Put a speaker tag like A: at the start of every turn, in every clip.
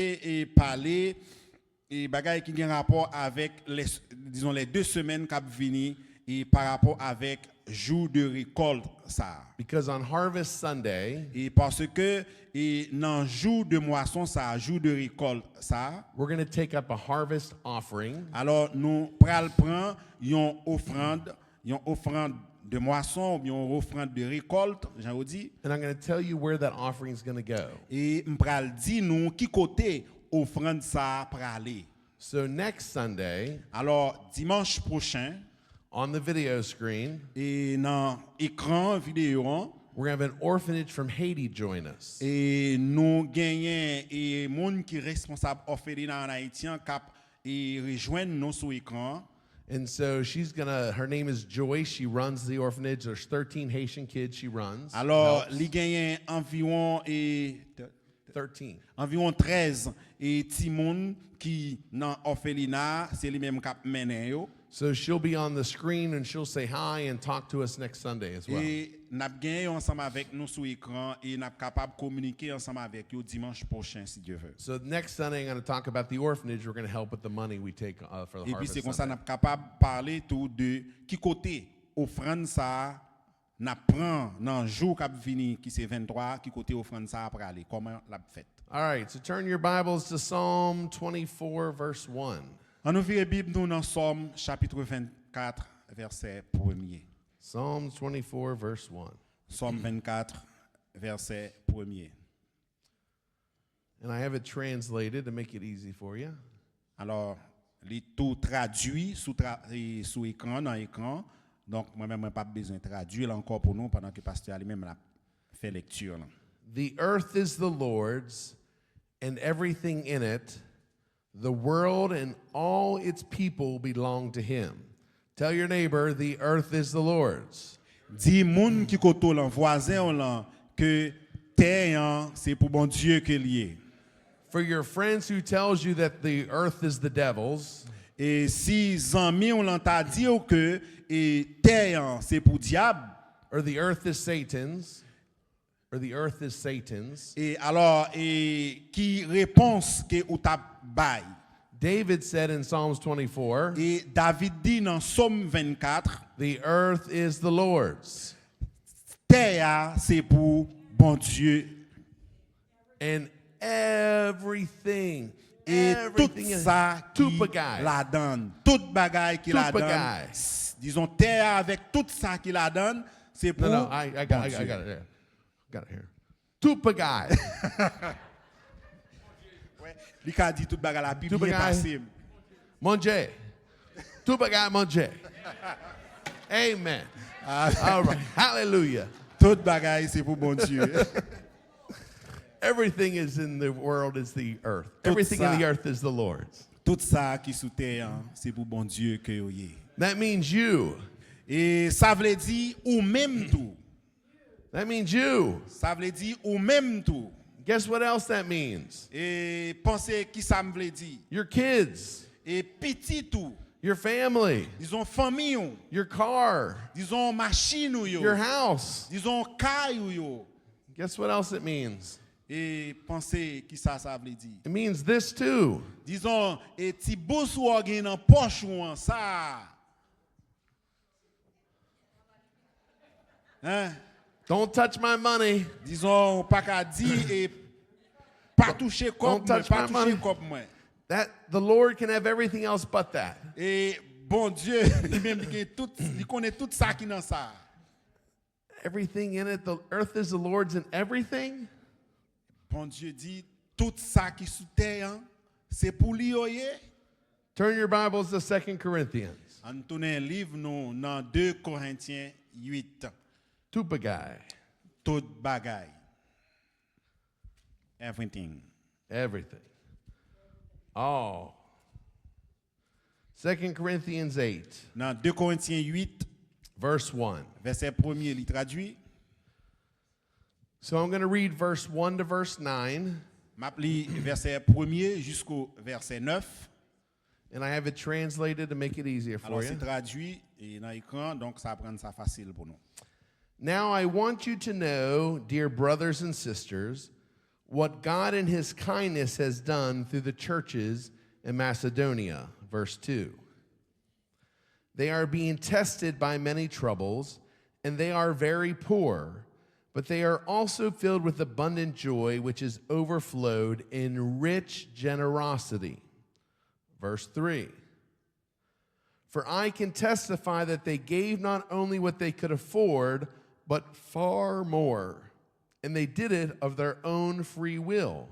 A: et parler et bagaille qui a rapport avec disons les 2 semaines qui venir et par rapport avec jour de récolte ça.
B: Because on Harvest Sunday,
A: Et parce que et dans jour de moisson ça, jour de récolte ça,
B: we're going to take up a harvest offering.
A: alors nous pral prend une offrande de moisson ou bien une offrande de récolte, j'en dit.
B: And I'm going to tell you where that offering is going to go.
A: Et m'pral dit nous qui côté offrande ça pour aller.
B: So next Sunday,
A: Alors dimanche prochain
B: on the video screen,
A: et dans écran vidéo
B: we're going to have an orphanage from Haiti join us.
A: et nous gagnons et monde qui responsable orphelinat en Haïti cap et rejoindre nous sur écran.
B: And so her name is Joy. She runs the orphanage. There's 13 Haitian kids she runs.
A: Alors
B: helps.
A: li gagnent environ 13 et ti moun qui dans orphelinat, c'est lui même cap mené yo.
B: So she'll be on the screen and she'll say hi and talk to us next Sunday as well.
A: Et n'a gagné ensemble avec nous sur écran et n'a capable communiquer ensemble avec eux dimanche prochain si Dieu veut.
B: So next Sunday, I'm going to talk about the orphanage. We're going to help with the money we take for the
A: Et puis
B: harvest
A: c'est comme ça
B: Sunday.
A: n'a capable parler tout de qui côté offrande ça n'a prend dans jour qui vini qui c'est 23 qui côté offrande ça après aller comment l'a fait.
B: All right, so turn your Bibles to Psalm 24, verse 1.
A: On ouvre la Bible nous dans Somme chapitre 24 verset 1er.
B: Psalms 24, verse 1.
A: Somme 24 verset 1er.
B: And I have it translated to make it easy for you.
A: Alors, les tout traduit sous écran dans écran. Donc moi-même pas besoin de traduire encore pour nous pendant que le pasteur lui-même l'a fait lecture là.
B: The earth is the Lord's and everything in it. The world and all its people belong to him. Tell your neighbor, the earth is the Lord's.
A: Dis moun qui koto lan voisin lan que terre c'est pour bon Dieu que lié.
B: For your friends who tells you that the earth is the devil's,
A: Et si zanmi on t'a dit que et terre c'est pour diable
B: or the earth is Satan's,
A: et alors et qui réponse que ou t'a bail.
B: David said in Psalms 24,
A: Et David dit dans Somme 24,
B: the earth is the Lord's.
A: terre c'est pour bon Dieu
B: And everything,
A: et tout
B: everything is
A: ça qui
B: Tupagay.
A: la donne, toute bagaille qui la donne.
B: Tupagay.
A: Disons terre avec tout ça qui la donne, c'est pour
B: No, I
A: bon
B: got it
A: Dieu.
B: here. Got it here. Tupagai.
A: Li ka dit tout bagay la Bible bien
B: Tupagay.
A: passé.
B: Monje. Tupagai Monje. Amen. All right. Hallelujah.
A: Tout bagay c'est pour bon Dieu.
B: Everything is in the world is the earth.
A: Tout
B: Everything in
A: ça.
B: the earth is the Lord's.
A: Tout ça qui sous terre, c'est pour bon Dieu que yo yé.
B: That means you.
A: Et ça veut dire ou même tout.
B: That means you.
A: Ça veut dire ou même tout.
B: Guess what else that means?
A: Et pensez qui ça me veut dire.
B: Your kids,
A: Et petit tout.
B: your family,
A: Disons famille ou,
B: your car,
A: disons machine ou yo.
B: your house.
A: Disons caille ou yo.
B: Guess what else it means?
A: Et pensez qui ça veut dire.
B: It means this too.
A: Disons et ti boss ou gen dans poche ou an, ça. Hein?
B: Don't touch my money.
A: Disons pas qu'à dire et pas toucher comme
B: Don't
A: moi,
B: touch
A: pas
B: my
A: toucher
B: money.
A: comme moi.
B: That the Lord can have everything else but that.
A: Et bon Dieu, lui-même il connaît tout ça qui dans ça.
B: Everything in it, the earth is the Lord's and everything.
A: Bon Dieu dit tout ça qui sous terre, c'est pour lui oyé.
B: Turn your Bibles to 2 Corinthians.
A: On tourne un livre nous dans 2 Corinthiens 8.
B: Tupagai.
A: Tout bagay. Everything.
B: Everything. All. 2 Corinthians 8,
A: Dans 2 Corinthiens 8,
B: verse 1.
A: verset 1er, il traduit.
B: So I'm going to read verse 1 to verse 9,
A: M'appli verset 1er jusqu'au verset 9.
B: and I have it translated to make it easier for
A: Alors
B: you.
A: c'est traduit et dans l'écran, donc ça prend ça facile pour nous.
B: Now I want you to know, dear brothers and sisters, what God in his kindness has done through the churches in Macedonia. Verse 2. They are being tested by many troubles, and they are very poor, but they are also filled with abundant joy, which is overflowed in rich generosity. Verse 3. For I can testify that they gave not only what they could afford, but far more. And they did it of their own free will.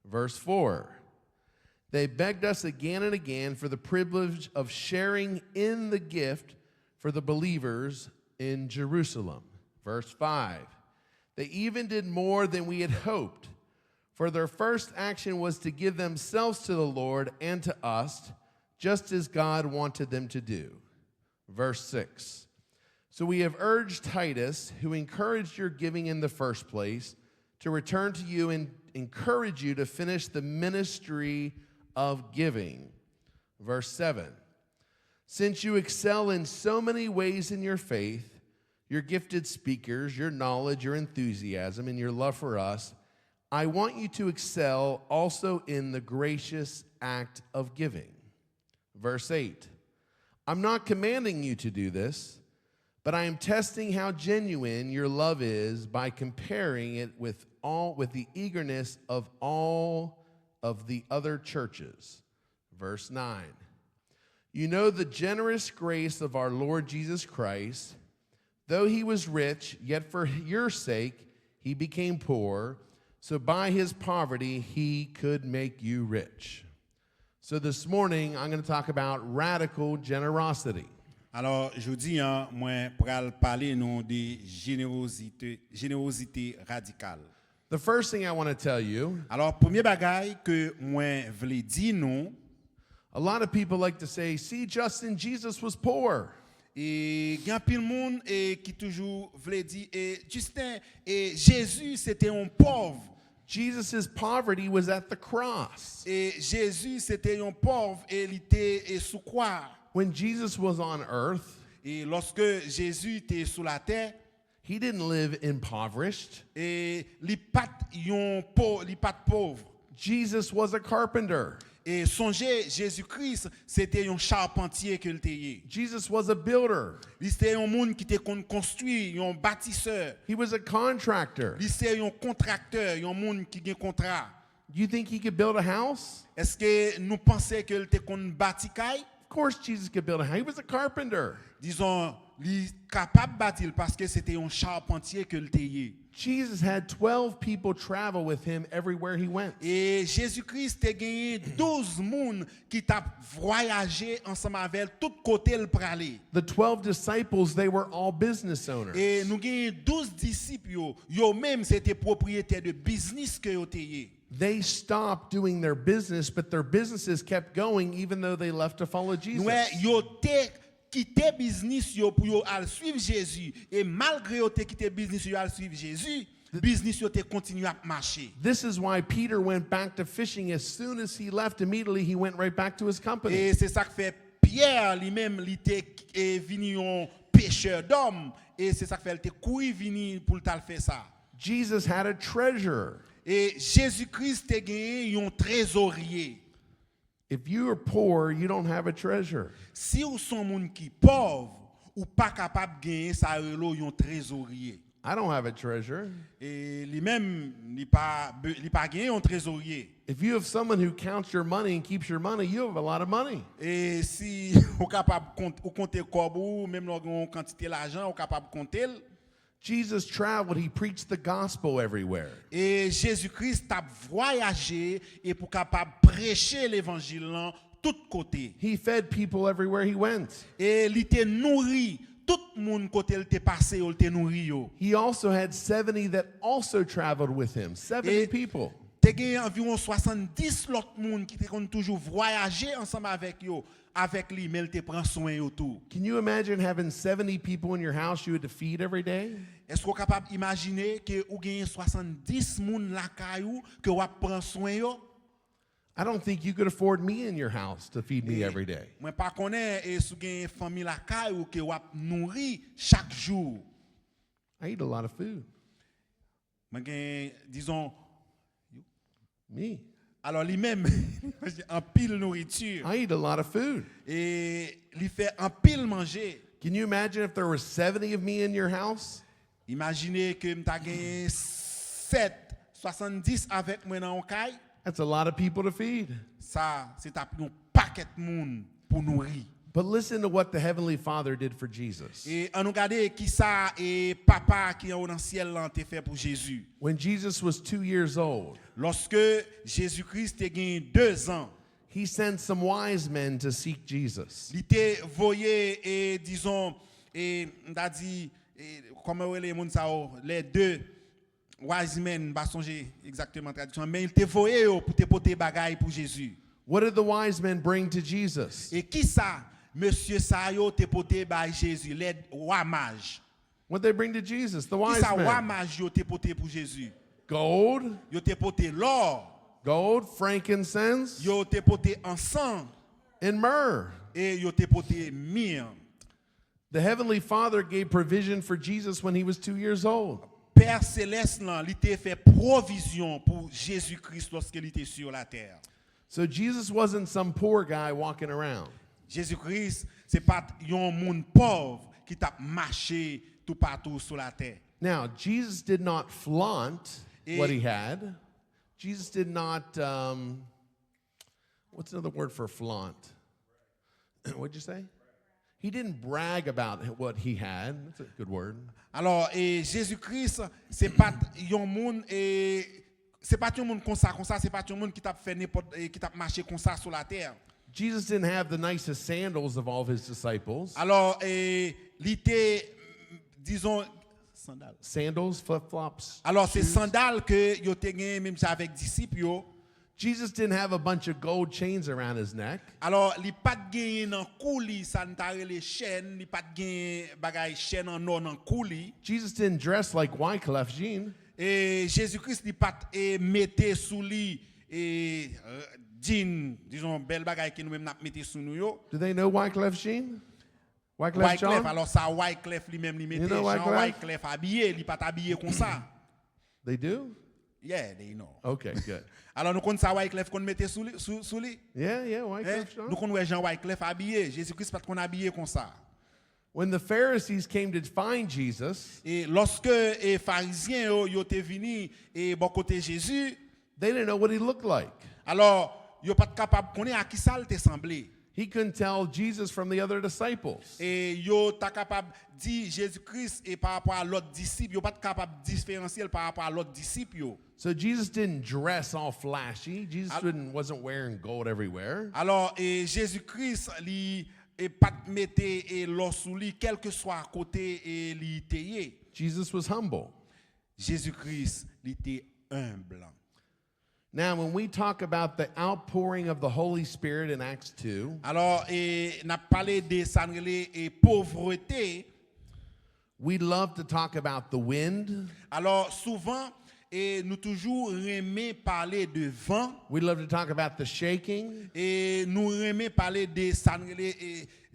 B: Verse 4. They begged us again and again for the privilege of sharing in the gift for the believers in Jerusalem. Verse 5. They even did more than we had hoped, for their first action was to give themselves to the Lord and to us, just as God wanted them to do. Verse 6. So we have urged Titus, who encouraged your giving in the first place, to return to you and encourage you to finish the ministry of giving. Verse 7. Since you excel in so many ways in your faith, your gifted speakers, your knowledge, your enthusiasm, and your love for us, I want you to excel also in the gracious act of giving. Verse 8, I'm not commanding you to do this, but I am testing how genuine your love is by comparing it with the eagerness of all of the other churches. Verse 9, you know the generous grace of our Lord Jesus Christ. Though he was rich, yet for your sake he became poor, so by his poverty he could make you rich. So this morning, I'm going to talk about radical generosity.
A: Alors, jeudi, moi pral parler non de générosité radicale.
B: The first thing I want to tell you,
A: Alors, premier bagay que moi vle di non,
B: a lot of people like to say, see, Justin, Jesus was poor.
A: et gen pile monde qui toujours vle di Justin et Jésus c'était un pauvre.
B: Jesus' poverty was at the cross.
A: Et Jésus c'était un pauvre et il était sous croix.
B: When Jesus was on earth,
A: Et lorsque Jésus était sur la terre,
B: he didn't live impoverished.
A: et li pat pauvre.
B: Jesus was a carpenter.
A: Et songez, Jésus-Christ, c'était un charpentier que était.
B: Jesus was a builder.
A: C'était un monde qui était construit, un bâtisseur.
B: He was a contractor.
A: C'était un contracteur, un monde qui a un contrat.
B: Do you think he could build a house?
A: Est-ce que nous pensons que était bâti caille?
B: Of course Jesus could build a house. He was a carpenter.
A: Disons, il est capable de bâtir parce que c'était un charpentier que était.
B: Jesus had 12 people travel with him everywhere he went.
A: Et Jésus-Christ a gagné 12 moun qui t'a voyagé ensemble avec tout côté le praler.
B: The 12 disciples, they were all business owners.
A: Et nous gagnons 12 disciples yo même c'était propriétaire de business que yo téye.
B: They stopped doing their business, but their businesses kept going even though they left to follow Jesus.
A: Ouais, yo té quitter business yo pour yo al suivre Jésus et malgré yo té quitter business yo al suivre Jésus, business yo té continue à marcher.
B: This is why Peter went back to fishing. As soon as he left, immediately he went right back to his company.
A: Et c'est ça que fait Pierre lui-même il était venu un pêcheur d'hommes et c'est ça que fait il était couru venu pour tal faire ça.
B: Jesus had a treasure.
A: Et Jésus-Christ a gagné un trésorier.
B: If you are poor, you don't have a treasure.
A: Si vous sont moun qui pauvre ou pas capable gagner ça relo un trésorier.
B: I don't have a treasure.
A: Et lui-même il pas gagné un trésorier.
B: If you have someone who counts your money and keeps your money, you have a lot of money.
A: Et si vous capable compter corbeau même une quantité l'argent ou capable compter.
B: Jesus traveled, he preached the gospel everywhere.
A: Et Jésus-Christ a voyagé et pour capable prêcher l'évangile là tout côté.
B: He fed people everywhere he went.
A: Et il était nourri tout monde côté il était passé, il était nourri yo.
B: He also had 70 that also traveled with him. 70 people.
A: Te gagné environ 70 l'autre monde qui était toujours voyager ensemble avec lui mais il te prend soin autour.
B: Can you imagine having 70 people in your house you had to feed every day?
A: Est-ce qu'on est capable d'imaginer que vous gagnez 70 moun la caillou que vous prend soin yo?
B: I don't think you could afford me in your house to feed me every day.
A: Moi pas connais et sou gagnez famille la caillou que vous nourri chaque jour.
B: I eat a lot of food.
A: Moi gagne disons
B: Me.
A: Alors lui-même, il mange en pile nourriture.
B: I eat a lot of food.
A: Et il fait en pile manger.
B: Can you imagine if there were 70 of me in your house?
A: Imaginez que m'ta gagné 70 avec moi dans un caille.
B: That's a lot of people to feed.
A: Ça, c'est un paquet de monde pour nourrir.
B: But listen to what the Heavenly Father did for Jesus.
A: Et on nous regarde qui ça et papa qui est dans le ciel là te fait pour Jésus.
B: When Jesus was 2 years old,
A: Lorsque Jésus-Christ a gagné 2 ans,
B: he sent some wise men to seek Jesus.
A: il était voyé et disons et on a dit comment les monde ça les deux wise men pas songer exactement traduction mais il était voyé pour te porter bagaille pour Jésus.
B: What did the wise men bring to Jesus?
A: Et qui ça monsieur ça yo te porter by Jésus les rois mages.
B: What did they bring to Jesus? The
A: Qui
B: wise
A: ça roi
B: men.
A: mage yo te porter pour Jésus?
B: Gold,
A: Yo te porter l'or,
B: gold, frankincense,
A: yo te porter encens
B: and myrrh.
A: et yo te porter myrrhe.
B: The Heavenly Father gave provision for Jesus when he was 2 years old.
A: Père céleste là, il t'a fait provision pour Jésus-Christ lorsqu'il était sur la terre.
B: So Jesus wasn't some poor guy walking around.
A: Jésus-Christ, c'est pas un monde pauvre qui t'a marché tout partout sur la terre.
B: Now, Jesus did not flaunt
A: Et-
B: what he had. Jesus did not, what's another word for flaunt? What'd you say? He didn't brag about what he had. That's a good word.
A: Alors, et Jésus-Christ, c'est pas un monde et c'est pas un monde comme ça, c'est pas un monde qui t'a fait n'importe qui t'a marché comme ça sur la terre.
B: Jesus didn't have the nicest sandals of all of his disciples.
A: Alors, et il était disons sandales.
B: Sandals, flip-flops.
A: Alors, c'est sandales que yo te gagné même ça avec disciples yo.
B: Jesus didn't have a bunch of gold chains around his neck.
A: Alors, li pas gagné dans couli, ça n'tare les chaînes, li pas gagné bagay chaîne en or dans couli.
B: Jesus didn't dress like Wyclef Jean.
A: Et Jésus-Christ li pas mette sous lui et jean, disons belle bagay que nous même n'a mette sous nous yo.
B: Do they know Wyclef Jean? Wyclef
A: Wyclef,
B: Jean?
A: alors ça Wyclef lui-même li mette
B: You know
A: Jean
B: Wyclef?
A: Wyclef habillé, li pas habillé comme ça.
B: They do?
A: Yeah, they know.
B: Okay, good.
A: Alors nous connaissons ça Wyclef qu'on mette sous lui.
B: Yeah,
A: Eh?
B: Wyclef Jean.
A: Nous connaissons Jean Wyclef habillé, Jésus-Christ pas qu'on habillé comme ça.
B: When the Pharisees came to find Jesus,
A: Et lorsque les pharisiens yo te vini et bon côté Jésus,
B: they didn't know what he looked like.
A: alors yo pas capable connaître à qui ça te semblait.
B: He couldn't tell Jesus from the other disciples.
A: Et yo ta capable dire Jésus-Christ et par rapport à l'autre disciple, yo pas capable différencier par rapport à l'autre disciple yo.
B: So Jesus didn't dress all flashy. Jesus wasn't wearing gold everywhere.
A: Alors et Jésus-Christ li et pas mettre et l'or sous lui quel que soit à côté et li teye.
B: Jesus was humble.
A: Jésus-Christ il était humble.
B: Now, when we talk about the outpouring of the Holy Spirit in Acts 2,
A: Alors et n'a parlé de sanrele et pauvreté.
B: we love to talk about the wind.
A: Alors souvent, et nous toujours aimons parler de vent
B: We love to talk about the shaking.
A: et nous aimons parler de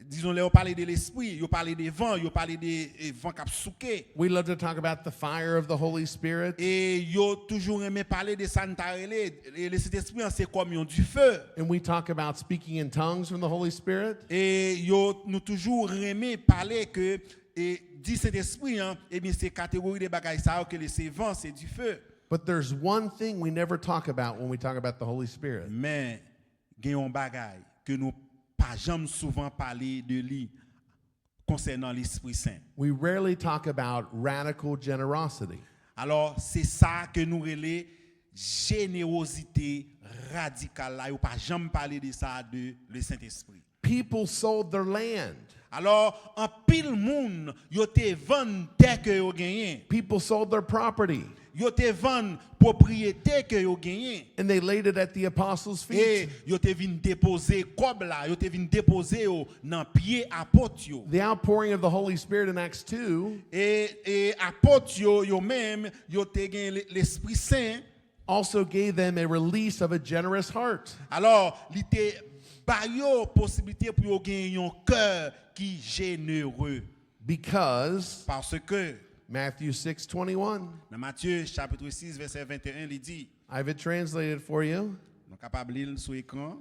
A: disons les on parler de l'esprit, yo parler de vent, yo parler de vent cap souké
B: We love to talk about the fire of the Holy Spirit.
A: et yo toujours aimé parler de santarele et le Saint-Esprit c'est comme yon du feu
B: And we talk about speaking in tongues from the Holy Spirit.
A: et yo nous toujours aimé parler que et dit Saint-Esprit et bien c'est catégorie de bagages ça que c'est vent, c'est du feu.
B: But there's one thing we never talk about when we talk about the Holy Spirit.
A: Mais gen yon bagay que nous pas jamais souvent parler de lui concernant l'Esprit Saint.
B: We rarely talk about radical generosity.
A: Alors c'est ça que nous relais générosité radicale là, ou pas jamais parler de ça de le Saint-Esprit.
B: People sold their land.
A: Alors en pile monde yo te vend terre que yo gagné.
B: People sold their property.
A: Yo te vend propriété que yo gagné.
B: And they laid it at the apostles' feet.
A: Et yo te vinn déposer cob là, yo te vinn déposer yo dans pied apôtre yo.
B: The outpouring of the Holy Spirit in Acts 2
A: Et apôtre yo même yo te gen l'Esprit Saint.
B: also gave them a release of a generous heart.
A: Alors, li te ba yo possibilité pour yo gen yon cœur qui généreux
B: Because
A: parce que
B: Matthew 6:21,
A: dans Matthieu chapitre 6 verset 21 il dit
B: I have it translated for you.
A: Nous capable lire sur écran.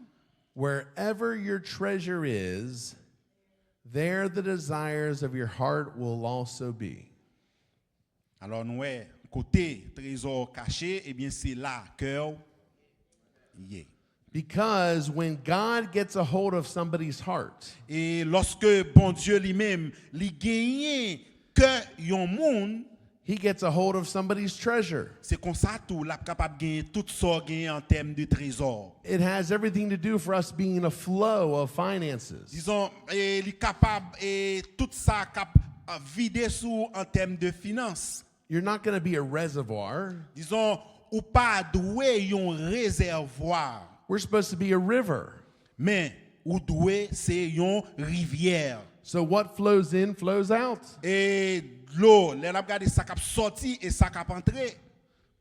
B: Wherever your treasure is, there the desires of your heart will also be.
A: Alors nous côté trésor caché, eh bien c'est là cœur y est.
B: Because when God gets a hold of somebody's heart,
A: Et lorsque bon Dieu lui-même lui gagne que yon monde,
B: he gets a hold of somebody's treasure.
A: c'est comme ça tout la capable gagner tout ça gagner en termes de trésor.
B: It has everything to do for us being in a flow of finances.
A: Disons il est capable et tout ça cap vider sous en termes de finances.
B: You're not going to be a reservoir.
A: Disons ou pas doué yon réservoir,
B: We're supposed to be a river.
A: mais ou doué c'est yon rivière.
B: So what flows in flows out.
A: Et l'eau, les n'a regardé ça cap sorti et ça cap entré.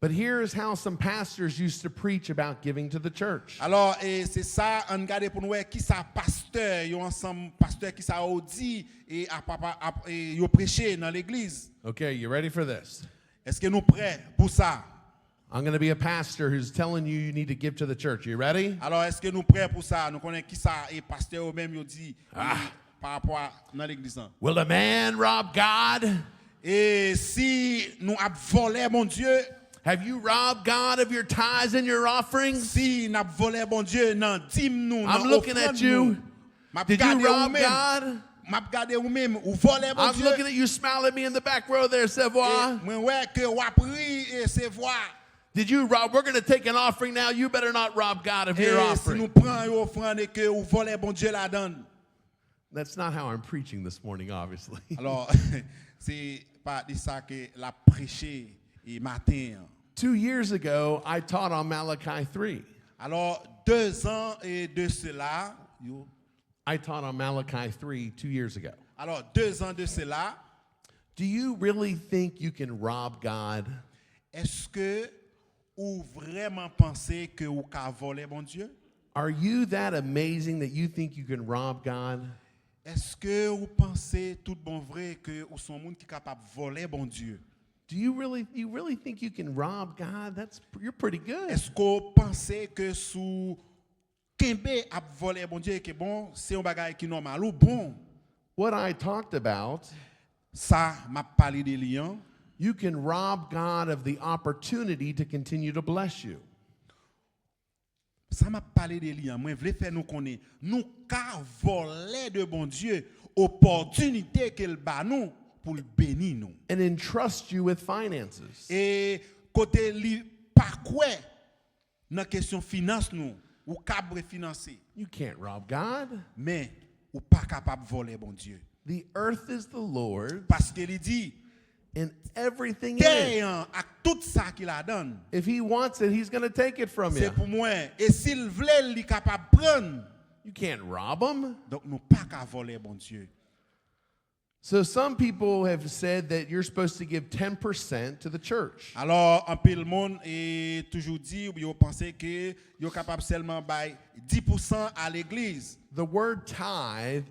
B: But here's how some pastors used to preach about giving to the church.
A: Alors et c'est ça on regarde pour nous qui ça pasteur, yo ensemble pasteur qui ça a dit et à papa et yo prêché dans l'église.
B: Okay, you ready for this?
A: Est-ce que nous prêts pour ça?
B: I'm going to be a pastor who's telling you need to give to the church. You ready?
A: Alors est-ce que nous prêts pour ça? Nous connaissons qui ça et pasteur eux même yo dit par rapport à dans l'église.
B: Will a man rob God?
A: Et si nous avons volé mon Dieu,
B: Have you robbed God of your tithes and your offerings?
A: si nous avons volé mon Dieu dans dîme nous,
B: I'm looking at you. Did you rob God?
A: M'a regardé ou même ou volé mon
B: I'm
A: Dieu.
B: looking at you, smile at me in the back row there, Savoie.
A: Moi ouais que ou appris et c'est voir.
B: Did you rob? We're going to take an offering now. You better not rob God of your
A: Et si nous
B: offering.
A: prenons une offrande et que ou volé bon Dieu la donne.
B: That's not how I'm preaching this morning, obviously.
A: Alors c'est pas de ça que la prêché et matin.
B: 2 years ago, I taught on Malachi 3.
A: Alors 2 ans et de cela,
B: I taught on Malachi 3 2 years ago.
A: alors 2 ans de cela,
B: Do you really think you can rob God?
A: est-ce que ou vraiment pensez que ou ka volé bon Dieu?
B: Are you that amazing that you think you can rob God?
A: Est-ce que vous pensez tout bon vrai que ou son monde qui capable voler bon Dieu?
B: Do you really think you can rob God? You're pretty good.
A: Est-ce que vous pensez que sous Kembe a volé bon Dieu que bon c'est un bagage qui normal ou bon?
B: What I talked about,
A: Ça m'a parlé de lion.
B: you can rob God of the opportunity to continue to bless you.
A: Ça m'a parlé de lion. Moi je veux faire nous connaître. Nous ka voler de bon Dieu opportunité qu'il ba nous pour le bénir nous.
B: And entrust you with finances.
A: Et côté li pas quoi dans question finance nous ou cabre financer.
B: You can't rob God.
A: Mais ou pas capable voler bon Dieu.
B: The earth is the Lord
A: Parce qu'il dit
B: and everything in it.
A: terre avec tout ça qu'il a donné.
B: If he wants it, he's going to take it from
A: C'est
B: you.
A: pour moi et s'il voulait il est capable de prendre.
B: You can't rob him.
A: Donc nous pas qu'à voler bon Dieu.
B: So some people have said that you're supposed to give 10% to the church.
A: Alors un peu le monde est toujours dit ou yo pensez que yo capable seulement bailler 10% à l'église.
B: The word tithe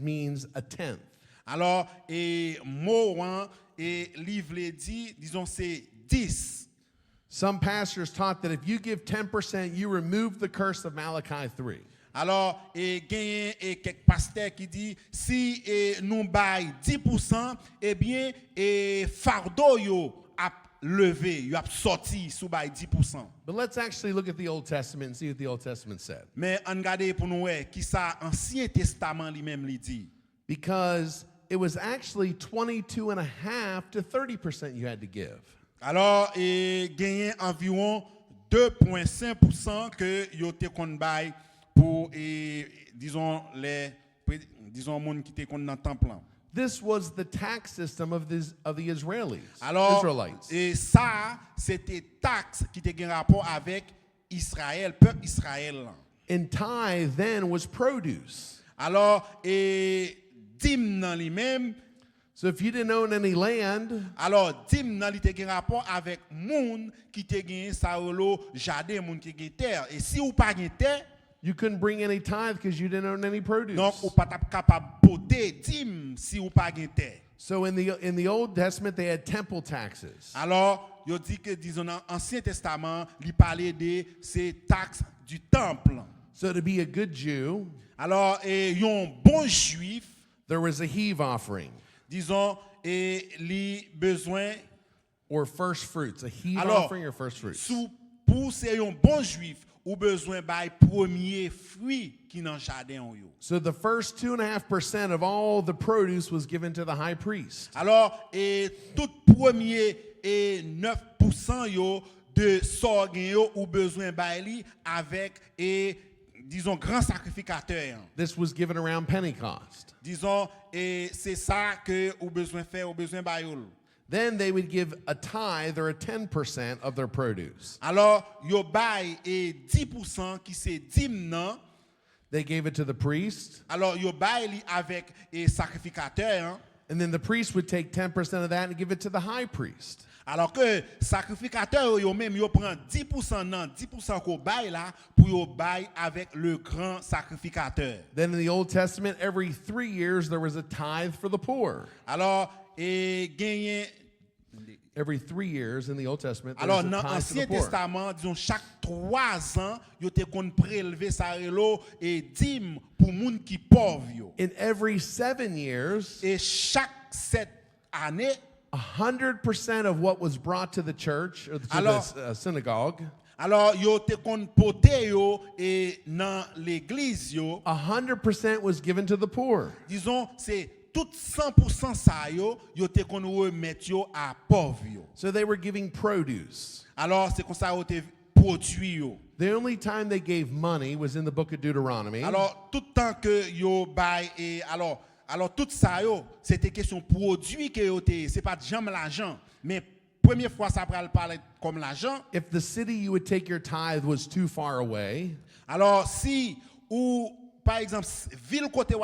B: means a tenth.
A: Alors et mot hein, et livre dit disons c'est 10.
B: Some pastors taught that if you give 10%, you remove the curse of Malachi 3.
A: Alors, et gagne et quelques pasteurs qui dit si nous bail 10%, eh bien et fardeau yo a levé, yo a sorti sous bail 10%.
B: But let's actually look at the Old Testament and see what the Old Testament said.
A: Mais on regarde pour nous qui ça Ancien Testament lui-même lui dit.
B: Because it was actually 22.5 to 30% you had to give.
A: Alors, et gagne environ 2,5% que yo te kon bail pour disons monde qui te kon dans temple.
B: This was the tax system of the Israelis.
A: Alors,
B: Israelites.
A: et ça, c'était taxe qui était en rapport avec Israël, peuple Israël.
B: And tithe then was produce.
A: Alors, et dîme dans lui-même,
B: So if you didn't own any land,
A: alors dîme dans lui était en rapport avec monde qui était gagné ça relo jardin, monde qui gagné terre. Et si ou pas gagné terre,
B: you couldn't bring any tithe because you didn't own any produce.
A: donc ou pas capable porter dîme si ou pas gagné terre.
B: So in the Old Testament, they had temple taxes.
A: Alors, il dit que, disons, dans l'Ancien Testament, il parlait de ces taxes du temple.
B: So to be a good Jew,
A: Alors, un bon juif,
B: there was a heave offering
A: disons, les besoins.
B: or first fruits. A heave
A: Alors,
B: offering or first fruits.
A: pour ser un bon juif, ou besoin bay premier fruit qui dans jardin yo.
B: So the first 2.5% of all the produce was given to the high priest.
A: Alors, tout premier 9% yo de sorgin yo ou besoin bay li avec disons grand sacrificateur.
B: This was given around Pentecost.
A: Disons c'est ça que ou besoin faire ou besoin bay yo.
B: Then they would give a tithe or a 10% of their produce.
A: Alors, yo bay 10% qui c'est dîme nan.
B: They gave it to the priest,
A: Alors, yo bay li avec sacrificateur. Hein?
B: and then the priest would take 10% of that and give it to the high priest.
A: Alors que sacrificateur yo même yo prend 10% nan 10% ko bay là pour yo bay avec le grand sacrificateur.
B: Then in the Old Testament, every 3 years there was a tithe for the poor.
A: Alors gagné
B: Every 3 years in the Old Testament, there
A: alors
B: was a
A: dans
B: tithe to
A: l'Ancien
B: the poor.
A: Testament disons chaque 3 ans yo te kon prélever sa relo et dîme pour moun qui pauvre yo.
B: In every 7 years,
A: Et chaque 7 années
B: 100% of what was brought to the church or to
A: Alors-
B: the synagogue,
A: alors yo te kon pote yo et dans l'église yo
B: 100% was given to the poor.
A: disons c'est tout 100% ça yo te kon remettre yo à pauvre yo.
B: So they were giving produce.
A: Alors c'est comme ça yo te produit yo.
B: The only time they gave money was in the book of Deuteronomy.
A: Alors tout temps que yo bay et alors tout ça yo c'était question produit que yo te c'est pas jamais l'argent mais première fois ça pral parler comme l'argent.
B: If the city you would take your tithe was too far away,
A: Alors si ou par exemple ville côté ou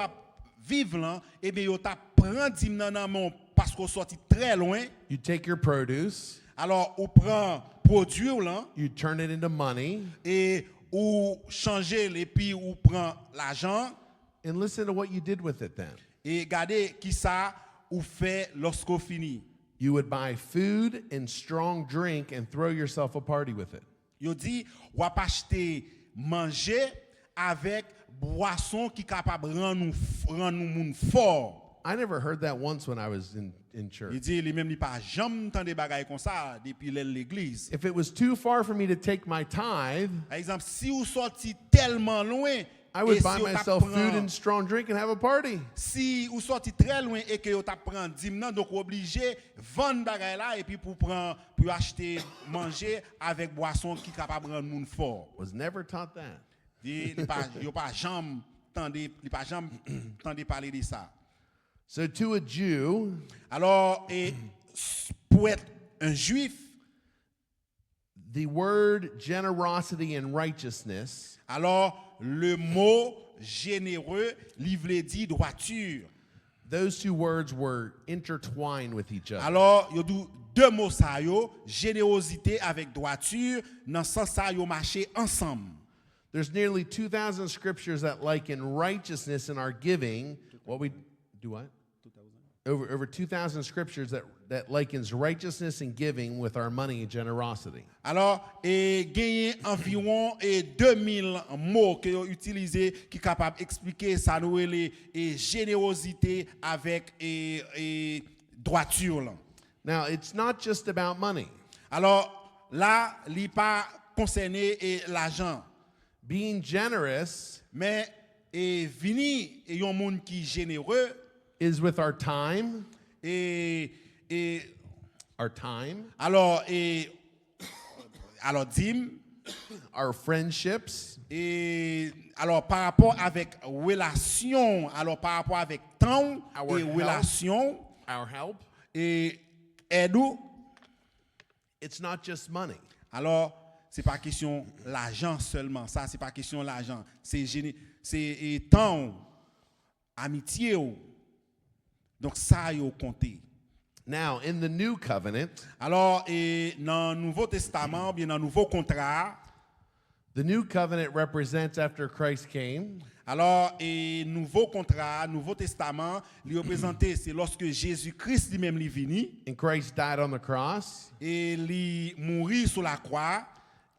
A: vivre là et bien yo t'a prend dîme nan mon parce qu'on sorti très loin.
B: you take your produce,
A: Alors ou prend produit ou là
B: you turn it into money,
A: et ou changer et puis ou prend l'argent
B: and listen to what you did with it then.
A: et regardez qui ça ou fait lorsqu'on finit.
B: You would buy food and strong drink and throw yourself a party with it.
A: Yo dit ou pas acheter manger avec boisson qui capable rendre nous moun fort.
B: I never heard that once when I was in church.
A: Il dit lui même il pas jamais entendu bagaille comme ça depuis l'église.
B: If it was too far for me to take my tithe,
A: Par exemple, si vous sorti tellement loin
B: I would
A: et
B: buy
A: si vous
B: myself food
A: t'apprend-
B: and strong drink and have a party.
A: si vous sorti très loin et que vous t'apprend dîme nan, donc obligé vendre bagaille là et puis pour acheter manger avec boisson qui capable rendre moun fort.
B: Was never taught that.
A: Il pas jamais entendu parler de ça.
B: So to a Jew,
A: Alors pour être un juif,
B: the word generosity and righteousness
A: alors le mot généreux livre dit droiture.
B: those two words were intertwined with each other.
A: Alors, il y a deux mots ça yo, générosité avec droiture, dans ce sens ça yo marché ensemble.
B: There's nearly 2,000 scriptures that liken righteousness in our giving. What we do what? Over 2,000 scriptures that likens righteousness and giving with our money and generosity.
A: Alors, gagné environ 2000 mots que yo utilisé qui capable expliquer ça nous les générosité avec droiture là.
B: Now, it's not just about money.
A: Alors, là, il pas concerné l'argent,
B: Being generous
A: mais vini yon monde qui généreux
B: is with our time,
A: et alors dim
B: our friendships,
A: et alors par rapport avec relation, alors par rapport avec temps
B: Our
A: et
B: health.
A: relation
B: our help.
A: et aide.
B: It's not just money.
A: Alors c'est pas question l'argent seulement, ça c'est pas question l'argent, c'est temps, amitié. Donc ça yo compté.
B: Now, in the new covenant,
A: Alors dans le Nouveau Testament, bien dans le Nouveau Contrat,
B: the new covenant represents after Christ came,
A: Alors, et nouveau contrat, nouveau testament, lui représenté, c'est lorsque Jésus-Christ lui-même est venu
B: and Christ died on the cross,
A: et lui mourit sur la croix.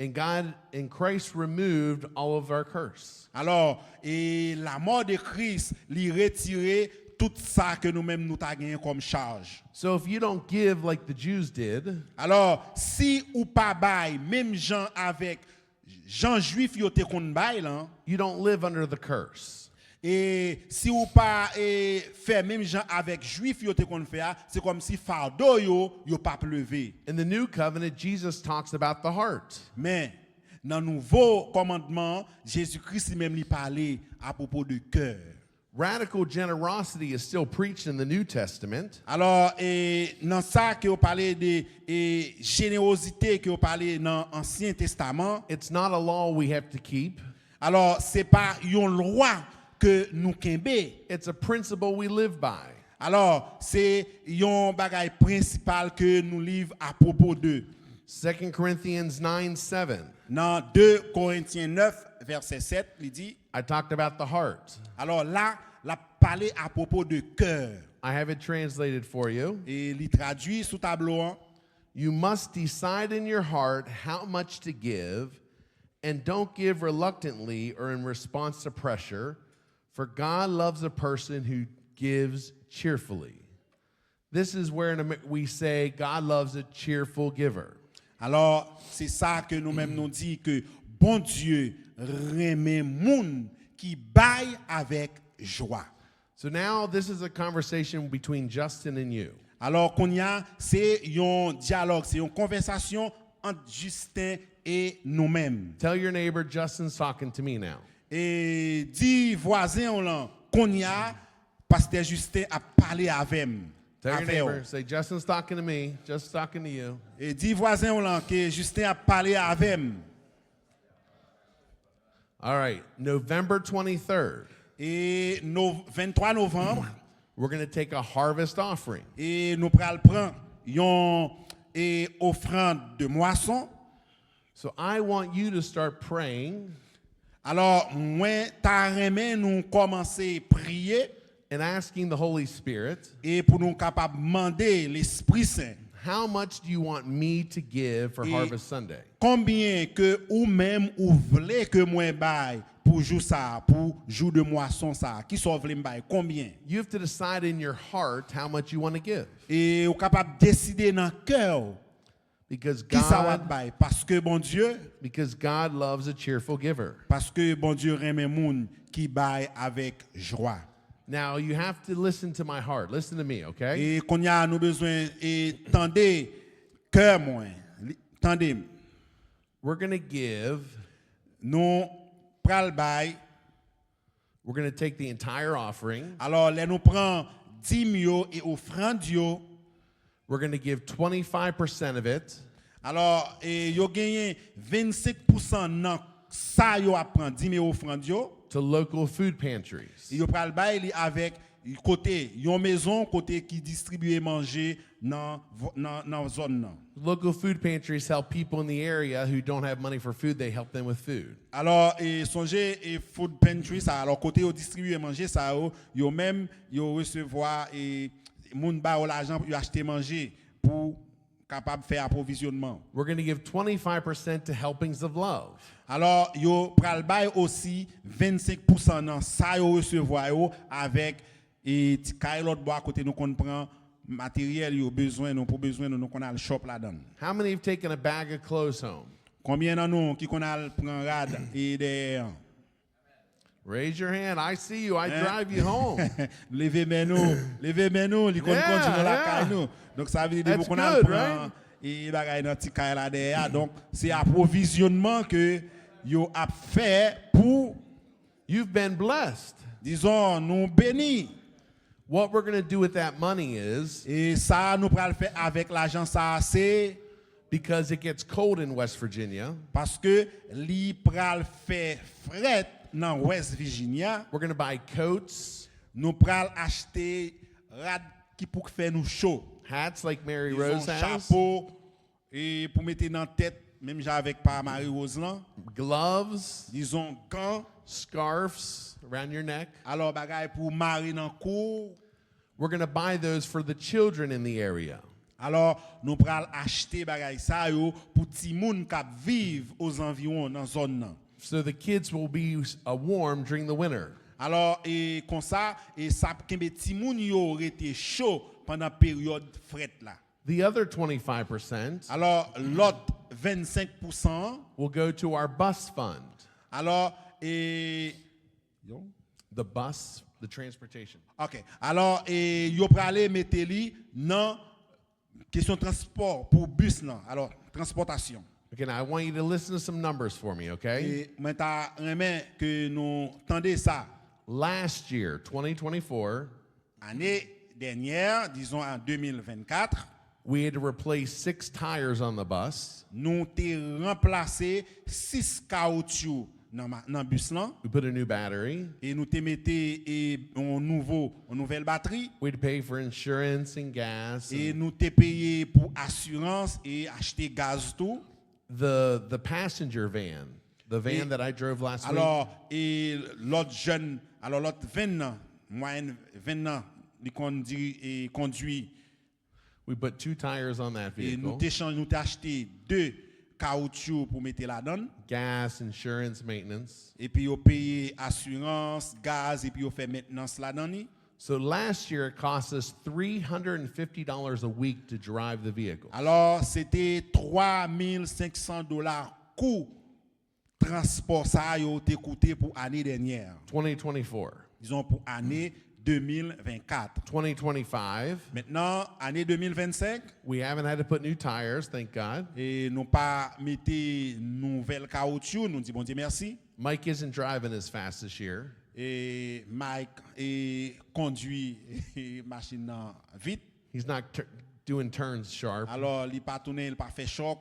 B: and Christ removed all of our curse.
A: Alors, et la mort de Christ lui retirait tout ça que nous-mêmes nous t'a gagné comme charge.
B: So if you don't give like the Jews did,
A: Alors, si ou pas bail, même Jean avec Jean juif yo te kon bail là,
B: you don't live under the curse.
A: et si ou pas fait même Jean avec juif yo te kon faire, c'est comme si fardeau yo pas levé.
B: In the new covenant, Jesus talks about the heart.
A: Mais dans le nouveau commandement, Jésus-Christ lui-même lui parlait à propos de cœur.
B: Radical generosity is still preached in the New Testament,
A: Alors, dans ça que vous parlez de générosité que vous parlez dans l'Ancien Testament,
B: it's not a law we have to keep.
A: alors c'est pas une loi que nous kembe.
B: It's a principle we live by.
A: Alors, c'est un bagage principal que nous livre à propos de.
B: 2 Corinthians 9:7.
A: Dans 2 Corinthiens 9, verset 7, il dit,
B: I talked about the heart.
A: alors là, la parlé à propos de cœur.
B: I have it translated for you.
A: Et il traduit sous tableau. Hein.
B: You must decide in your heart how much to give, and don't give reluctantly or in response to pressure, for God loves a person who gives cheerfully. This is where we say God loves a cheerful giver.
A: Alors, c'est ça que nous-mêmes nous dit que bon Dieu remet moun qui baille avec joie.
B: So now this is a conversation between Justin and you.
A: Alors qu'on y a, c'est un dialogue, c'est une conversation entre Justin et nous-mêmes.
B: Tell your neighbor, Justin's talking to me now.
A: Et dis voisin là, qu'on y a, pasteur Justin a parlé avec moi.
B: Tell your neighbor, say, Justin's talking to me, just talking to you.
A: Et dis voisin là que Justin a parlé avec moi.
B: All right, November 23rd,
A: Et 23 novembre,
B: we're going to take a harvest offering.
A: et nous pral prendre une offrande de moisson.
B: So I want you to start praying
A: Alors, moi, ta remè nous commencer à prier
B: and asking the Holy Spirit,
A: et pour nous capables de demander l'Esprit Saint.
B: how much do you want me to give for
A: Et-
B: Harvest Sunday?
A: Combien que ou même ou voulez que moi baille pour jour ça, pour jour de moisson ça, qui sont voulez baille combien?
B: You have to decide in your heart how much you want to give.
A: Et ou capable de décider dans cœur
B: Because
A: qui ça va
B: God,
A: baille parce que
B: God loves a cheerful giver.
A: bon Dieu remet moun qui baille avec joie.
B: Now you have to listen to my heart. Listen to me, okay?
A: Et qu'on y a nous besoin et tendez cœur moi. Tendez,
B: We're going to give,
A: nous pral baille.
B: we're going to take the entire offering.
A: Alors, là, nous prenons 10 yo et offrande yo.
B: We're going to give 25% of it
A: Alors, yo gagné 25% dans ça yo a prendre 10 000 offrande yo.
B: to local food pantries.
A: Et yo pral bail li avec côté yon maison côté qui distribue manger dans zone nan.
B: Local food pantries help people in the area who don't have money for food. They help them with food.
A: Alors, songez et food pantry ça alors côté yo distribue manger ça yo même yo recevoir et moun ba l'argent pour acheter manger pour capable faire approvisionnement.
B: We're going to give 25% to helpings of love.
A: Alors, yo pral bay aussi 25% dans ça yo recevoir yo avec et ti kay l'autre bois côté nous qu'on prend matériel yo besoin nous pour besoin nous qu'on a le shop là-dedans.
B: How many have taken a bag of clothes home?
A: Combien d'entre nous qui qu'on a prend rad et derrière?
B: Raise your hand. I see you. I drive you home.
A: Levez main nous, li kon
B: Yeah,
A: continue la
B: yeah.
A: kay nous. Donc ça veut dire
B: That's
A: qu'on a
B: good,
A: prend et bagay dans ti kay là derrière. Donc c'est approvisionnement que yo a fait pour
B: You've been blessed.
A: disons nous bénis.
B: What we're going to do with that money is,
A: Et ça, nous pral faire avec l'argent, ça, c'est
B: because it gets cold in West Virginia,
A: parce que li pral faire fret dans West Virginia,
B: we're going to buy coats,
A: nous pral acheter rad qui pour faire nous chaud.
B: hats like Mary
A: Disons
B: Rose has,
A: chapeau et pour mettre dans tête, même j'ai avec pas Marie Rose là,
B: gloves,
A: disons gants,
B: scarves around your neck.
A: Alors bagay pour mari nan cou.
B: We're going to buy those for the children in the area.
A: Alors nous pral acheter bagay sa yo pour ti moun k'ap vive aux environs dans zone nan.
B: So the kids will be warm during the winter.
A: Alors et comme ça et ça kembe ti moun yo rete chaud pendant période fret là.
B: The other 25%
A: Alors l'autre 25%.
B: will go to our bus fund.
A: Alors et
B: The bus, the transportation.
A: OK. Alors et yo pralé mettre li nan question transport pour bus là. Alors transportation.
B: Okay, now I want you to listen to some numbers for me, okay?
A: Et moi ta remen que nous tendez ça.
B: Last year, 2024,
A: Année dernière, disons en 2024,
B: we had to replace 6 tires on the bus.
A: nous t'ai remplacé 6 caoutchoucs dans bus là
B: We put a new battery.
A: et nous t'ai metté une nouvelle batterie
B: We had to pay for insurance and gas.
A: et nous t'ai payé pour assurance et acheter gaz tout.
B: The passenger van, the van
A: Et-
B: that I drove last week,
A: Alors et l'autre jeune, alors l'autre 20 ans, moyenne 20 ans, il conduit
B: we put 2 tires on that
A: et nous
B: vehicle.
A: t'ai acheté 2 caoutchoucs pour mettre là-dedans.
B: Gas, insurance, maintenance.
A: Et puis, vous payez assurance, gaz, et puis vous faites maintenance là-dedans.
B: So last year it cost us $350 a week to drive the vehicle.
A: Alors, c'était $3,500 coût transport ça a été coûté pour l'année dernière.
B: 2024.
A: Disons pour l'année 2024.
B: 2025,
A: Maintenant, année 2025,
B: we haven't had to put new tires, thank God.
A: et nous pas mettre nouvelle caoutchouc, nous disons bon Dieu merci.
B: Mike isn't driving as fast this year.
A: Et Mike conduit machine nan vite.
B: He's not doing turns sharp.
A: Alors, il pas tourné, il pas fait choc.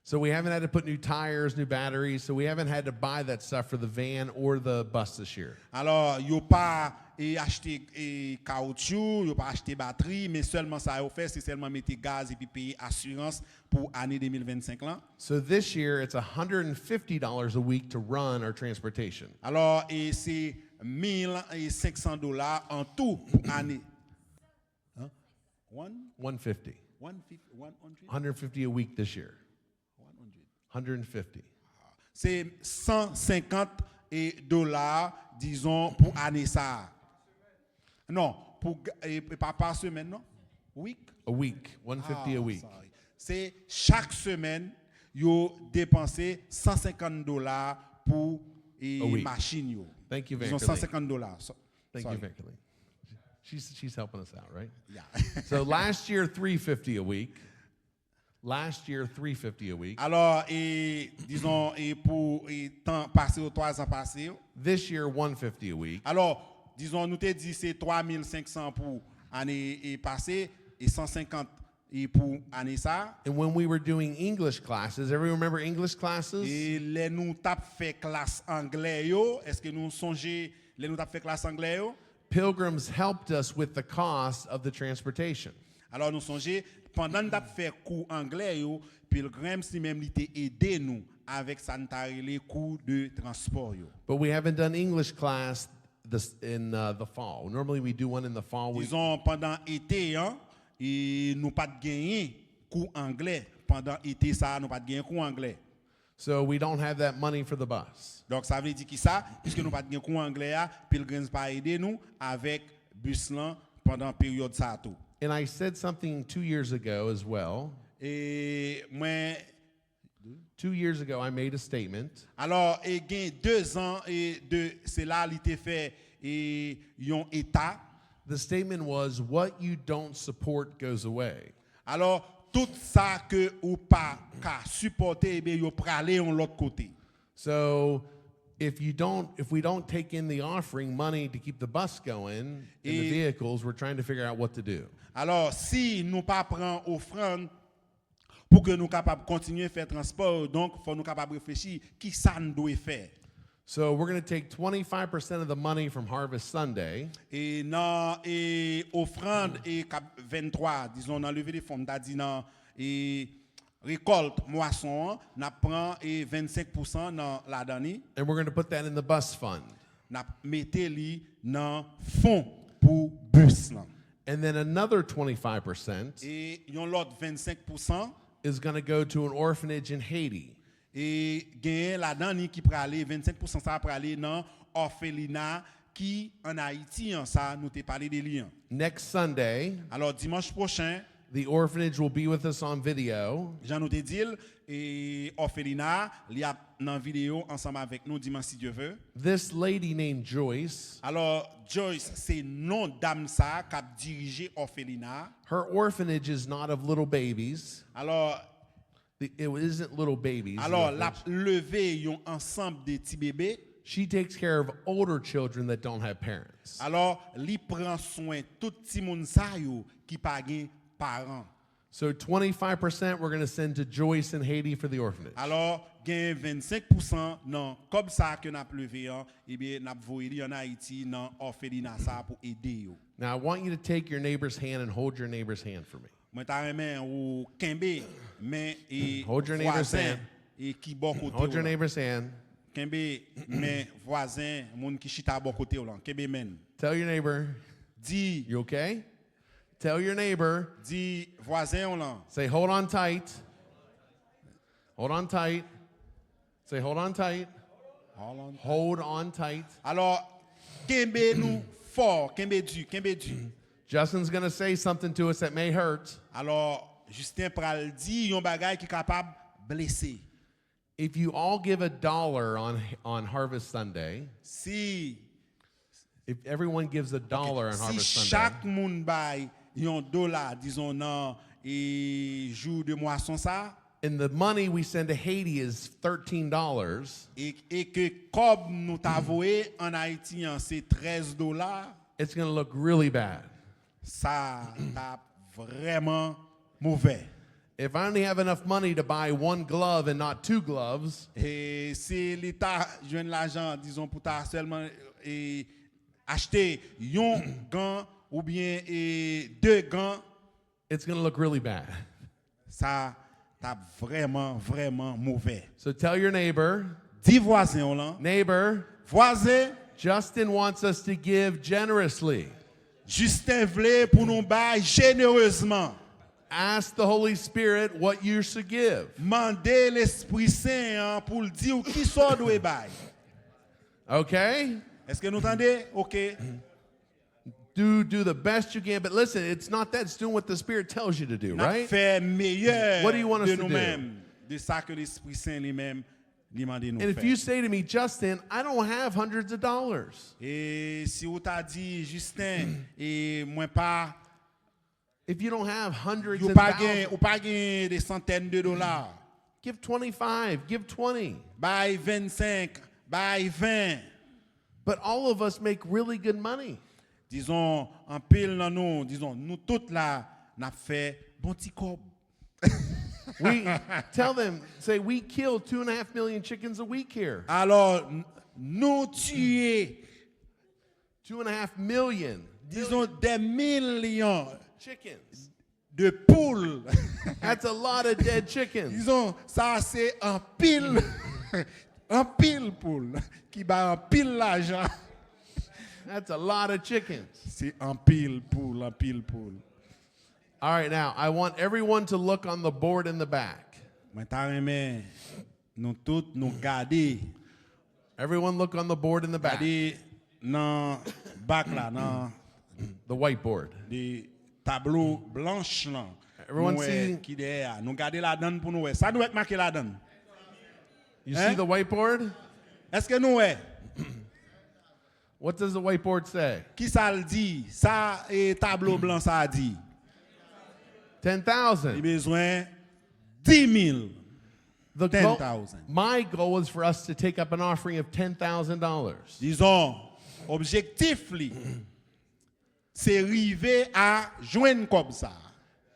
B: So we haven't had to put new tires, new batteries. So we haven't had to buy that stuff for the van or the bus this year.
A: Alors, yo pas acheté caoutchouc, yo pas acheté batterie, mais seulement ça yo fait, c'est seulement mettre gaz et puis payer assurance pour année 2025 là.
B: So this year it's $150 a week to run our transportation.
A: Alors, et c'est $1,500 en tout pour année. Hein?
B: 150.
A: 150
B: $150 a week this year. 150.
A: C'est $150, disons, pour année ça. Non, pas par semaine, non? Week?
B: A week. 150 a week.
A: Sorry. C'est chaque semaine, yo dépensé $150 pour
B: A week.
A: machine yo.
B: Thank you,
A: Disons
B: Vankerley.
A: $150.
B: Thank
A: Sorry.
B: you, Vankerley. She's helping us out, right?
A: Yeah.
B: So last year, $350 a week. Last year, $350 a week.
A: Alors, disons, pour temps passé, 3 ans passés.
B: This year, $150 a week.
A: Alors, disons, nous te dit c'est 3,500 pour année passée et 150 pour année ça.
B: And when we were doing English classes, everyone remember English classes?
A: Et les nous tap fait classe anglais yo, est-ce que nous songez les nous tap fait classe anglais yo?
B: Pilgrims helped us with the cost of the transportation.
A: Alors nous songez pendant nous tap fait cours anglais yo, Pilgrim si même il t'a aidé nous avec sanitary les cours de transport yo.
B: But we haven't done English class in the fall. Normally we do one in the fall.
A: Disons pendant été hein, et nous pas de gagner cours anglais pendant été ça nous pas de gagner cours anglais.
B: So we don't have that money for the bus.
A: Donc ça veut dire que ça puisque nous pas de gagner cours anglais a, Pilgrims pas aider nous avec bus là pendant période ça tout.
B: And I said something 2 years ago as well.
A: Et moi
B: 2 years ago, I made a statement.
A: alors et gain 2 ans et de c'est là il était fait et yon état.
B: The statement was, what you don't support goes away.
A: Alors tout ça que ou pas ka supporter eh bien yo praler on l'autre côté.
B: So if we don't take in the offering money to keep the bus going and the vehicles, we're trying to figure out what to do.
A: Alors si nous pas prend offrande pour que nous capable continuer faire transport donc faut nous capable réfléchir qui ça nous doit faire.
B: So we're going to take 25% of the money from Harvest Sunday.
A: Et dans et offrande et cap 23 disons dans lever des fonds t'as dit dans et récolte moisson, n'a prend et 25% dans la dernière,
B: and we're going to put that in the bus fund.
A: n'a mettez li dans fond pour bus là.
B: And then another 25%
A: Et yon l'autre 25%
B: is going to go to an orphanage in Haiti.
A: et gagne la dernière qui pour aller 25% ça pour aller dans orphelinat qui en Haïti hein, ça nous t'ai parlé des liens.
B: Next Sunday,
A: Alors dimanche prochain,
B: the orphanage will be with us on video.
A: Jean nous te dit et orphelinat, il y a dans vidéo ensemble avec nous dimanche si Dieu veut.
B: This lady named Joyce,
A: Alors Joyce c'est non dame ça qui a dirigé orphelinat.
B: her orphanage is not of little babies.
A: Alors
B: It isn't little babies. the
A: alors la
B: orphanage.
A: levé yon ensemble de petits bébés.
B: She takes care of older children that don't have parents.
A: Alors li prend soin tout petit monde ça yo qui pas gen parents.
B: So 25% we're going to send to Joyce in Haiti for the orphanage.
A: Alors gen 25% non comme ça que n'a levé hein, et bien n'a voyé en Haïti dans orphelinat ça pour aider yo.
B: Now I want you to take your neighbor's hand and hold your neighbor's hand for me.
A: Moi ta remen ou kembe mais et
B: Hold your neighbor's
A: voisin
B: hand.
A: et qui bon côté
B: Hold your
A: ou là.
B: neighbor's hand.
A: Kembe mais voisin moun qui chita bon côté ou là. Kembe men.
B: Tell your neighbor,
A: Dis
B: you okay? Tell your neighbor,
A: dis voisin ou là.
B: say hold on tight. Hold on tight. Say hold on tight.
A: Hold on.
B: Hold on tight.
A: Alors, kembe nous fort, kembe du.
B: Justin's going to say something to us that may hurt.
A: Alors, Justin pral di yon bagay qui capable blesser.
B: If you all give $1 on Harvest Sunday,
A: Si
B: if everyone gives $1 on
A: si
B: Harvest Sunday,
A: chaque moun bay yon dollar, disons nan et jour de moisson ça
B: and the money we send to Haiti is $13,
A: et que comme nous t'avoué en Haïti hein, c'est $13,
B: it's going to look really bad.
A: ça t'a vraiment mauvais.
B: If I only have enough money to buy one glove and not two gloves,
A: Et si l'État joue l'argent, disons, pour ta seulement acheter un gant ou bien deux gants,
B: it's going to look really bad.
A: ça t'a vraiment mauvais.
B: So tell your neighbor,
A: Dis voisin là,
B: neighbor,
A: voisin,
B: Justin wants us to give generously.
A: Justin vle pour nous bailler généreusement.
B: Ask the Holy Spirit what you should give.
A: Mandez l'Esprit Saint hein, pour le dire qui soit doit bailler.
B: Okay?
A: Est-ce que nous entendez? OK.
B: Do the best you can, but listen, it's not that, it's doing what the Spirit tells you to do,
A: N'a
B: right?
A: fait meilleur
B: What do you want us
A: de
B: to do?
A: nous-mêmes, de ça que l'Esprit Saint lui-même demande nous
B: And if
A: faire.
B: you say to me, Justin, I don't have hundreds of dollars.
A: Et si vous t'a dit Justin et moi pas
B: If you don't have hundreds
A: ou
B: and
A: pas
B: thousands,
A: gain des centaines de dollars,
B: give 25, give 20.
A: bail 25, bail 20.
B: But all of us make really good money.
A: Disons en pile dans nous, disons nous toutes là n'a fait bon petit cob.
B: We tell them, say, we kill 2.5 million chickens a week here.
A: Alors nous tuer
B: 2.5 million
A: disons des millions
B: chickens.
A: de poules.
B: That's a lot of dead chickens.
A: Disons ça c'est un pile un pile poule qui bat un pile l'argent.
B: That's a lot of chickens.
A: C'est un pile poule, un pile poule.
B: All right, now I want everyone to look on the board in the back.
A: Moi ta remè nous tous nous garder
B: Everyone look on the board in the back,
A: garder dans bac là dans
B: the whiteboard.
A: des tableaux blanches là.
B: Everyone
A: Nous,
B: see-
A: qui derrière nous garder la donne pour nous. Ça doit être marqué la donne.
B: You
A: Eh?
B: see the whiteboard?
A: Est-ce que nous
B: What does the whiteboard say?
A: qui ça le dit? Ça et tableau blanc ça dit. Il
B: 10,000.
A: besoin 10 000.
B: The goal,
A: 10,000.
B: my goal is for us to take up an offering of $10,000.
A: Disons, objectif li, c'est arriver à joindre comme ça.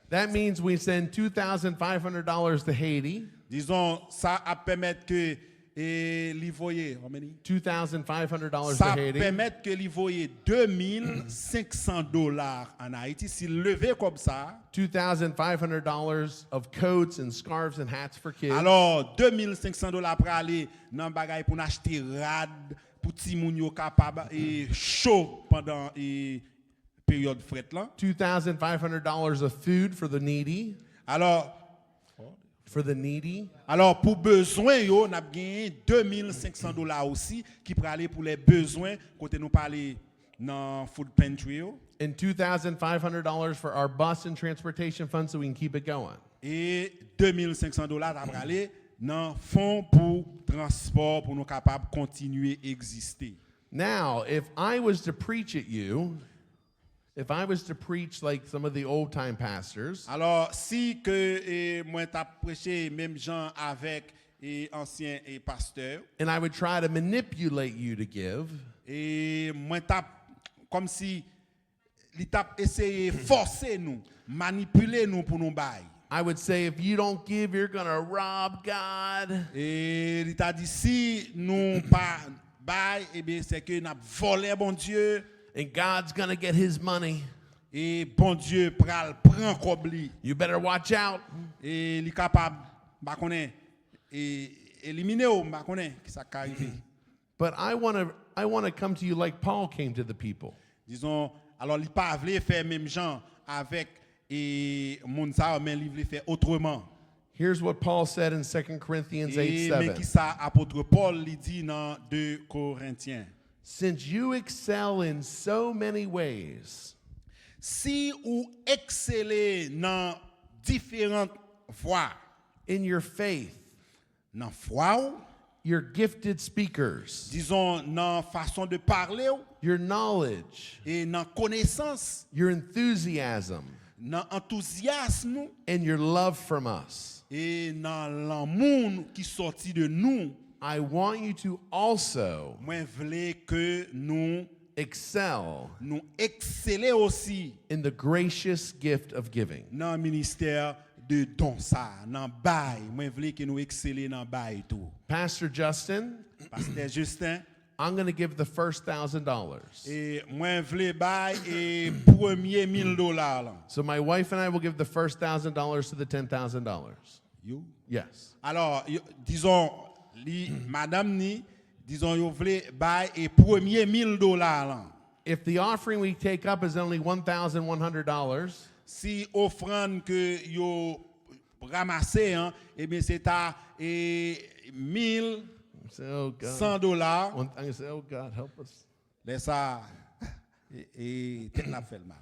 B: That means we send $2,500 to Haiti.
A: Disons, ça a permettre que et li voye, how many?
B: $2,500
A: Ça
B: to Haiti.
A: permet que li voye $2,500 en Haïti. S'il levait comme ça,
B: $2,500 of coats and scarves and hats for kids.
A: alors $2,500 pour aller dans bagay pour acheter rad pour ti moun yo capable et chaud pendant période fret là.
B: $2,500 of food for the needy.
A: Alors pour besoin yo n'a gagné $2,500 aussi qui pour aller pour les besoins côté nous parler dans food pantry yo.
B: And $2,500 for our bus and transportation fund so we can keep it going.
A: Et $2,500 pour aller dans fonds pour transport pour nous capables continuer exister.
B: Now, if I was to preach at you, if I was to preach like some of the old time pastors,
A: Alors si que moi t'a prêché même gens avec anciens pasteurs
B: and I would try to manipulate you to give,
A: et moi t'a comme si il t'a essayé forcer nous, manipuler nous pour nous bailler.
B: I would say, if you don't give, you're going to rob God.
A: Et il t'a dit si nous pas bail, eh bien c'est que n'a volé bon Dieu
B: And God's going to get his money.
A: et bon Dieu prend comme lui
B: You better watch out.
A: et il capable ba connaît et éliminer ou ba connaît qui ça arrivé.
B: But I want to come to you like Paul came to the people.
A: Disons alors il pas voulu faire même gens avec et monde ça mais il voulait faire autrement.
B: Here's what Paul said in 2 Corinthians
A: Et
B: 8:7.
A: mais qui ça apôtre Paul lui dit dans 2 Corinthiens.
B: Since you excel in so many ways,
A: Si ou exceller dans différentes voies,
B: in your faith,
A: dans foi ou,
B: your gifted speakers,
A: disons dans façon de parler ou,
B: your knowledge,
A: et dans connaissance,
B: your enthusiasm,
A: dans enthousiasme
B: and your love from us,
A: et dans l'amour qui sortit de nous,
B: I want you to also
A: moi voulais que nous exceller aussi
B: in the gracious gift of giving.
A: dans le ministère de don ça, dans bail, moi voulais que nous exceller dans bail tout.
B: Pastor Justin,
A: Pasteur Justin,
B: I'm going to give the first $1,000.
A: et moi voulais bail et premier $1,000 là.
B: So my wife and I will give the first $1,000 to the $10,000.
A: You?
B: Yes.
A: Alors, disons, madame ni, disons, yo vle bay et premier $1,000 là.
B: If the offering we take up is only $1,100,
A: Si offrande que yo ramassé, hein, eh bien c'est à $1,100.
B: say, oh God. I'm going to say, oh God, help us.
A: Laisse ça, et tête la fait le mal.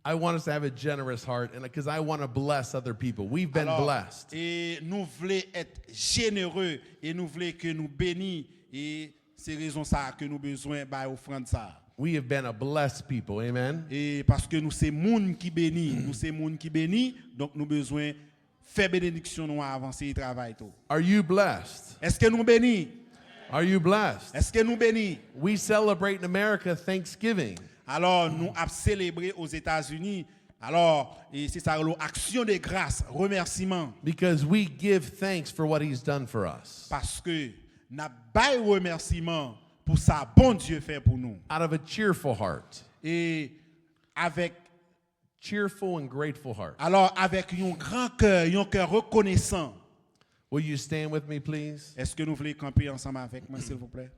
B: I want us to have a generous heart, and because I want to bless other people. We've been
A: Alors,
B: blessed.
A: et nous voulons être généreux et nous voulons que nous bénissions et c'est raison ça que nous besoin bay offrande ça.
B: We have been a blessed people. Amen.
A: Et parce que nous c'est monde qui bénit, nous c'est monde qui bénit, donc nous besoin faire bénédiction nous avancer et travail tout.
B: Are you blessed?
A: Est-ce que nous bénis?
B: Are you blessed?
A: Est-ce que nous bénis?
B: We celebrate in America Thanksgiving.
A: Alors nous avons célébré aux États-Unis. Alors et c'est ça l'action de grâce, remerciement
B: Because we give thanks for what he's done for us.
A: parce que n'a pas remerciement pour ça bon Dieu fait pour nous.
B: Out of a cheerful heart.
A: Et avec
B: Cheerful and grateful heart.
A: alors avec un grand cœur, un cœur reconnaissant.
B: Will you stand with me, please?
A: Est-ce que nous voulons camper ensemble avec moi s'il vous plaît?